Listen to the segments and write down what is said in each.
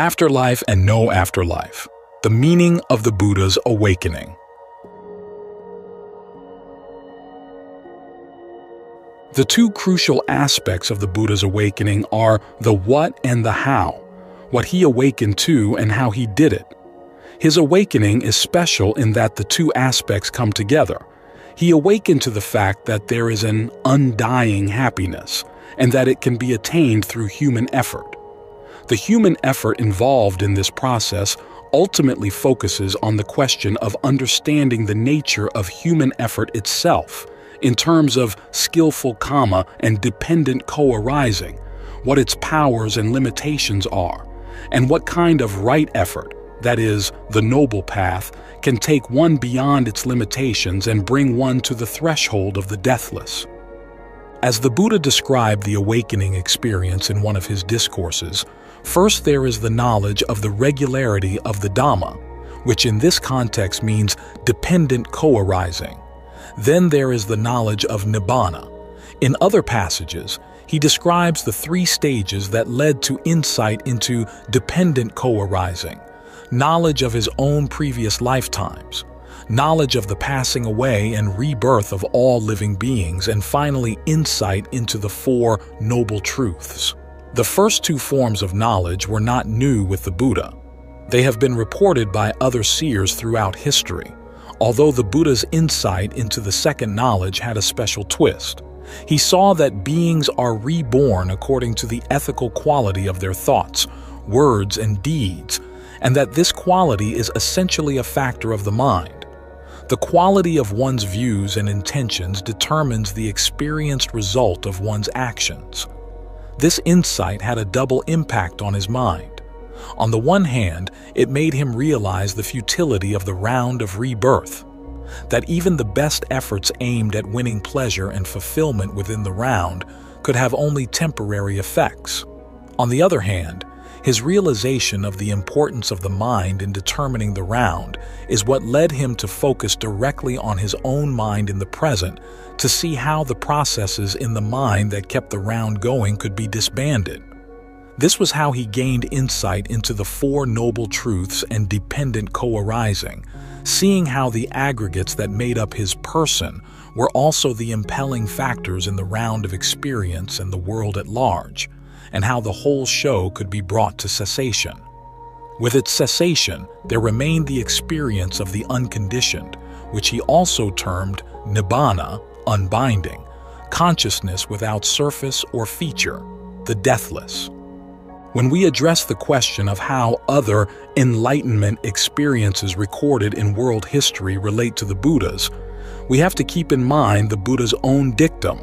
Afterlife and no afterlife. The meaning of the Buddha's awakening. The two crucial aspects of the Buddha's awakening are the what and the how, what he awakened to and how he did it. His awakening is special in that the two aspects come together. He awakened to the fact that there is an undying happiness, and that it can be attained through human effort. The human effort involved in this process ultimately focuses on the question of understanding the nature of human effort itself, in terms of skillful karma and dependent co-arising, what its powers and limitations are, and what kind of right effort, that is, the noble path, can take one beyond its limitations and bring one to the threshold of the deathless. As the Buddha described the awakening experience in one of his discourses, first there is the knowledge of the regularity of the Dhamma, which in this context means dependent co-arising. Then there is the knowledge of Nibbana. In other passages, he describes the three stages that led to insight into dependent co-arising, knowledge of his own previous lifetimes, knowledge of the passing away and rebirth of all living beings, and finally insight into the Four Noble Truths. The first two forms of knowledge were not new with the Buddha. They have been reported by other seers throughout history, although the Buddha's insight into the second knowledge had a special twist. He saw that beings are reborn according to the ethical quality of their thoughts, words, and deeds, and that this quality is essentially a factor of the mind. The quality of one's views and intentions determines the experienced result of one's actions. This insight had a double impact on his mind. On the one hand, it made him realize the futility of the round of rebirth, that even the best efforts aimed at winning pleasure and fulfillment within the round could have only temporary effects. On the other hand, his realization of the importance of the mind in determining the round is what led him to focus directly on his own mind in the present to see how the processes in the mind that kept the round going could be disbanded. This was how he gained insight into the Four Noble Truths and dependent co-arising, seeing how the aggregates that made up his person were also the impelling factors in the round of experience and the world at large, and how the whole show could be brought to cessation. With its cessation, there remained the experience of the unconditioned, which he also termed Nibbana, unbinding, consciousness without surface or feature, the deathless. When we address the question of how other Enlightenment experiences recorded in world history relate to the Buddha's, we have to keep in mind the Buddha's own dictum.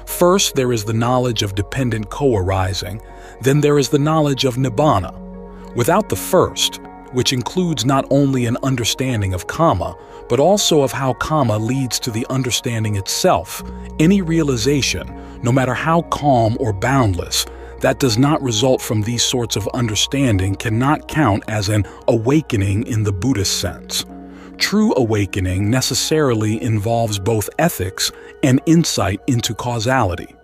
First, there is the knowledge of dependent co-arising, then there is the knowledge of Nibbana. Without the first, which includes not only an understanding of karma, but also of how karma leads to the understanding itself, any realization, no matter how calm or boundless, that does not result from these sorts of understanding cannot count as an awakening in the Buddhist sense. True awakening necessarily involves both ethics and insight into causality.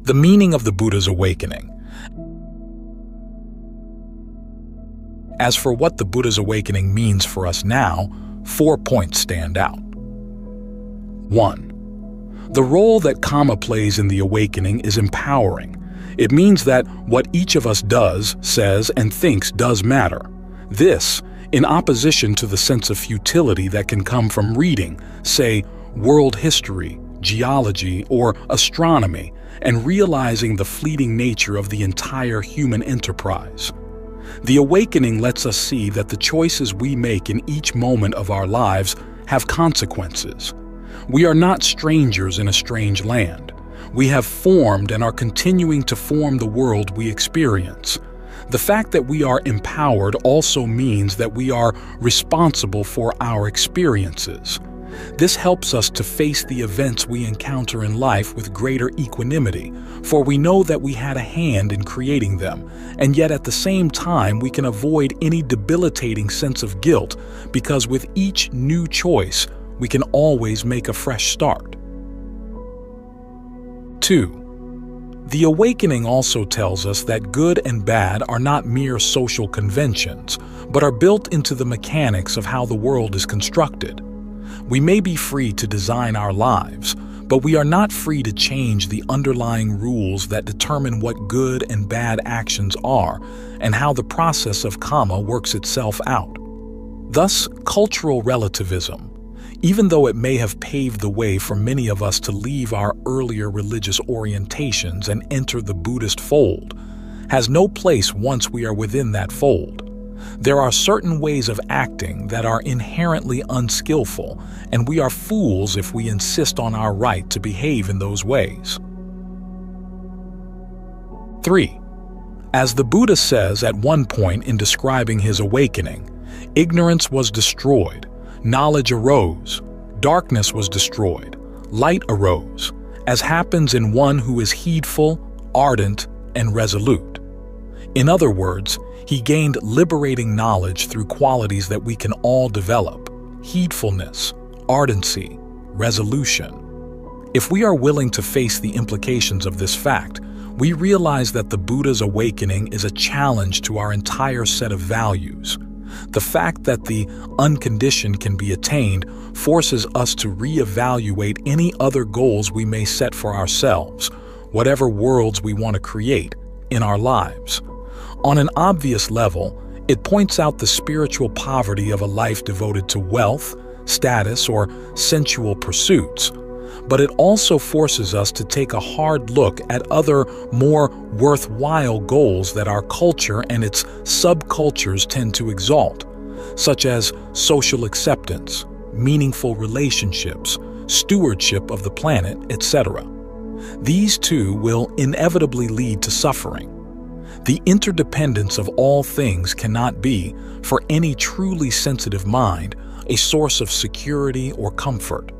The meaning of the Buddha's awakening. As for what the Buddha's awakening means for us now, 4 points stand out. 1. The role that karma plays in the awakening is empowering. It means that what each of us does, says, and thinks does matter. This, in opposition to the sense of futility that can come from reading, say, world history, geology, or astronomy, and realizing the fleeting nature of the entire human enterprise. The awakening lets us see that the choices we make in each moment of our lives have consequences. We are not strangers in a strange land. We have formed and are continuing to form the world we experience. The fact that we are empowered also means that we are responsible for our experiences. This helps us to face the events we encounter in life with greater equanimity, for we know that we had a hand in creating them, and yet at the same time we can avoid any debilitating sense of guilt, because with each new choice, we can always make a fresh start. 2. The awakening also tells us that good and bad are not mere social conventions, but are built into the mechanics of how the world is constructed. We may be free to design our lives, but we are not free to change the underlying rules that determine what good and bad actions are and how the process of karma works itself out. Thus, cultural relativism, even though it may have paved the way for many of us to leave our earlier religious orientations and enter the Buddhist fold, has no place once we are within that fold. There are certain ways of acting that are inherently unskillful, and we are fools if we insist on our right to behave in those ways. 3. As the Buddha says at one point in describing his awakening, ignorance was destroyed, knowledge arose, darkness was destroyed, light arose, as happens in one who is heedful, ardent, and resolute. In other words, he gained liberating knowledge through qualities that we can all develop: heedfulness, ardency, resolution. If we are willing to face the implications of this fact, we realize that the Buddha's awakening is a challenge to our entire set of values. The fact that the unconditioned can be attained forces us to reevaluate any other goals we may set for ourselves, whatever worlds we want to create in our lives. On an obvious level, it points out the spiritual poverty of a life devoted to wealth, status, or sensual pursuits, but it also forces us to take a hard look at other, more worthwhile goals that our culture and its subcultures tend to exalt, such as social acceptance, meaningful relationships, stewardship of the planet, etc. These too will inevitably lead to suffering. The interdependence of all things cannot be, for any truly sensitive mind, a source of security or comfort.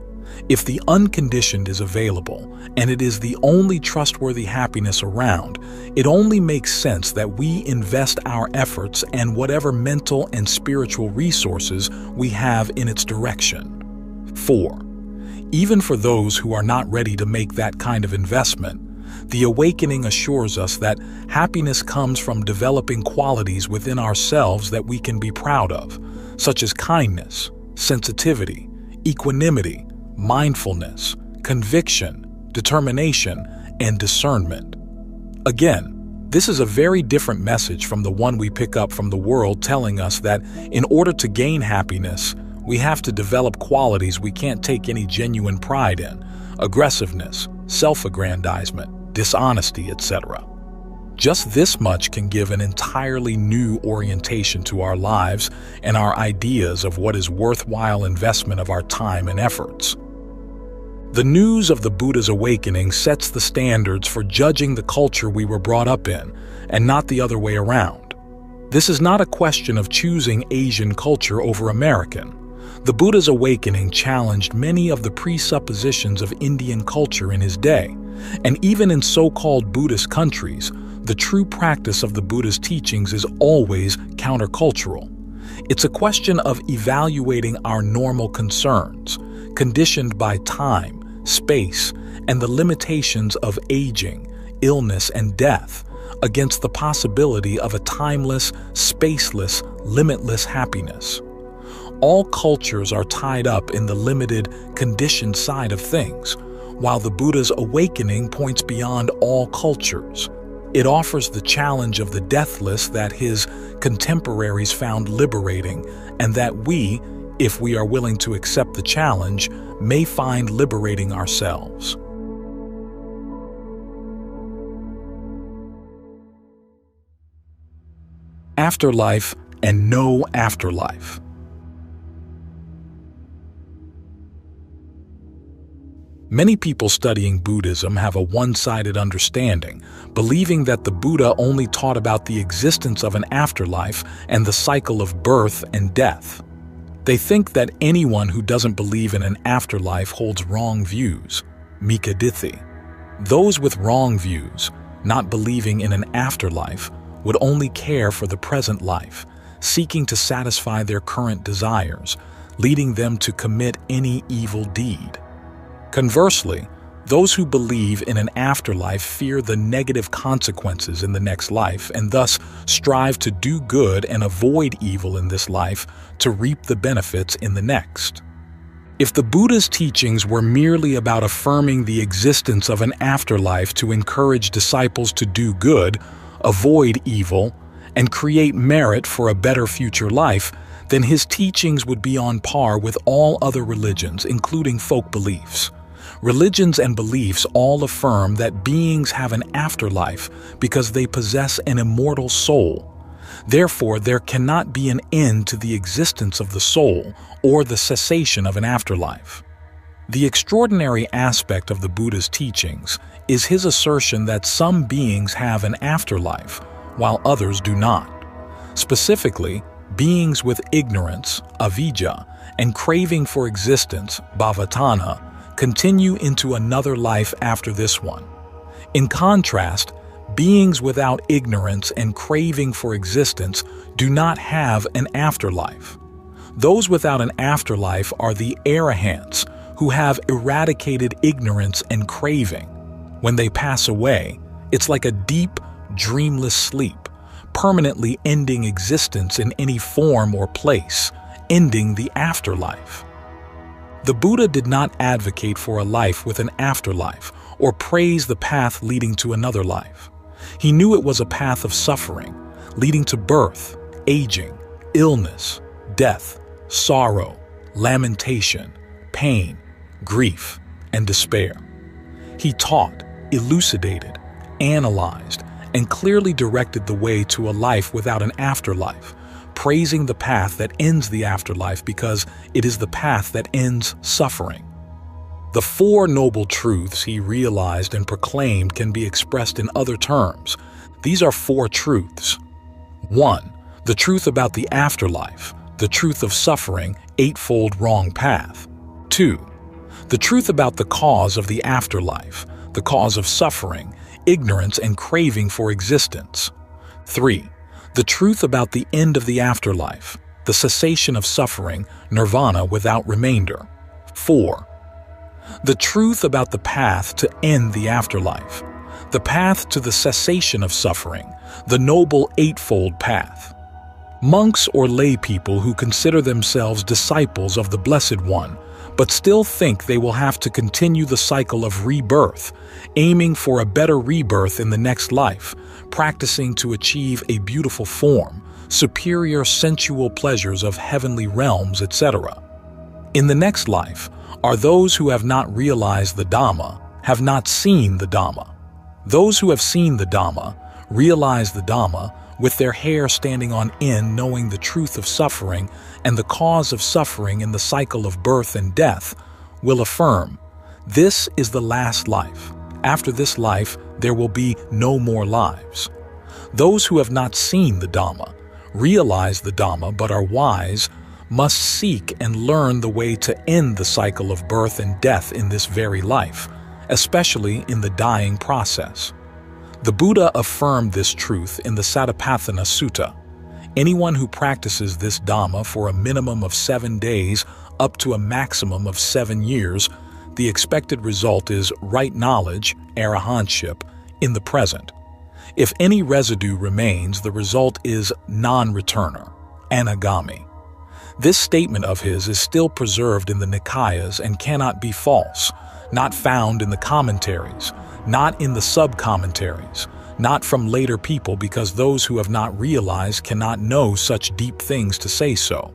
If the unconditioned is available, and it is the only trustworthy happiness around, it only makes sense that we invest our efforts and whatever mental and spiritual resources we have in its direction. 4. Even for those who are not ready to make that kind of investment, the awakening assures us that happiness comes from developing qualities within ourselves that we can be proud of, such as kindness, sensitivity, equanimity, mindfulness, conviction, determination, and discernment. Again, this is a very different message from the one we pick up from the world telling us that in order to gain happiness, we have to develop qualities we can't take any genuine pride in: aggressiveness, self-aggrandizement, dishonesty, etc. Just this much can give an entirely new orientation to our lives and our ideas of what is worthwhile investment of our time and efforts. The news of the Buddha's awakening sets the standards for judging the culture we were brought up in, and not the other way around. This is not a question of choosing Asian culture over American. The Buddha's awakening challenged many of the presuppositions of Indian culture in his day, and even in so-called Buddhist countries, the true practice of the Buddha's teachings is always countercultural. It's a question of evaluating our normal concerns, conditioned by time, space, and the limitations of aging, illness, and death, against the possibility of a timeless, spaceless, limitless happiness. All cultures are tied up in the limited, conditioned side of things, while the Buddha's awakening points beyond all cultures. It offers the challenge of the deathless that his contemporaries found liberating, and that we, if we are willing to accept the challenge, may find liberating ourselves. Afterlife and no afterlife. Many people studying Buddhism have a one-sided understanding, believing that the Buddha only taught about the existence of an afterlife and the cycle of birth and death. They think that anyone who doesn't believe in an afterlife holds wrong views, mika dithi. Those with wrong views, not believing in an afterlife, would only care for the present life, seeking to satisfy their current desires, leading them to commit any evil deed. Conversely, Those who believe in an afterlife fear the negative consequences in the next life and thus strive to do good and avoid evil in this life to reap the benefits in the next. If the Buddha's teachings were merely about affirming the existence of an afterlife to encourage disciples to do good, avoid evil, and create merit for a better future life, then his teachings would be on par with all other religions, including folk beliefs. Religions and beliefs all affirm that beings have an afterlife because they possess an immortal soul. Therefore, there cannot be an end to the existence of the soul or the cessation of an afterlife. The extraordinary aspect of the Buddha's teachings is his assertion that some beings have an afterlife, while others do not. Specifically, beings with ignorance, avijja, and craving for existence, bhavatana, continue into another life after this one. In contrast, beings without ignorance and craving for existence do not have an afterlife. Those without an afterlife are the arahants, who have eradicated ignorance and craving. When they pass away, it's like a deep, dreamless sleep, permanently ending existence in any form or place, ending the afterlife. The Buddha did not advocate for a life with an afterlife or praise the path leading to another life. He knew it was a path of suffering, leading to birth, aging, illness, death, sorrow, lamentation, pain, grief, and despair. He taught, elucidated, analyzed, and clearly directed the way to a life without an afterlife, praising the path that ends the afterlife because it is the path that ends suffering. The Four Noble Truths he realized and proclaimed can be expressed in other terms. These are four truths. 1. The truth about the afterlife, the truth of suffering, eightfold wrong path. 2. The truth about the cause of the afterlife, the cause of suffering, ignorance and craving for existence. 3. The truth about the end of the afterlife, the cessation of suffering, nirvana without remainder. 4. The truth about the path to end the afterlife, the path to the cessation of suffering, the noble eightfold path. Monks or lay people who consider themselves disciples of the Blessed One, but still think they will have to continue the cycle of rebirth, aiming for a better rebirth in the next life, practicing to achieve a beautiful form, superior sensual pleasures of heavenly realms, etc. In the next life are those who have not realized the Dhamma, have not seen the Dhamma. Those who have seen the Dhamma, realize the Dhamma, with their hair standing on end, knowing the truth of suffering and the cause of suffering in the cycle of birth and death, will affirm, this is the last life. After this life, there will be no more lives. Those who have not seen the Dhamma, realize the Dhamma but are wise, must seek and learn the way to end the cycle of birth and death in this very life, especially in the dying process. The Buddha affirmed this truth in the Satipatthana Sutta. Anyone who practices this Dhamma for a minimum of 7 days up to a maximum of 7 years, the expected result is right knowledge, arahantship, in the present. If any residue remains, the result is non-returner, anagami. This statement of his is still preserved in the Nikayas and cannot be false, not found in the commentaries, not in the sub-commentaries, not from later people because those who have not realized cannot know such deep things to say so.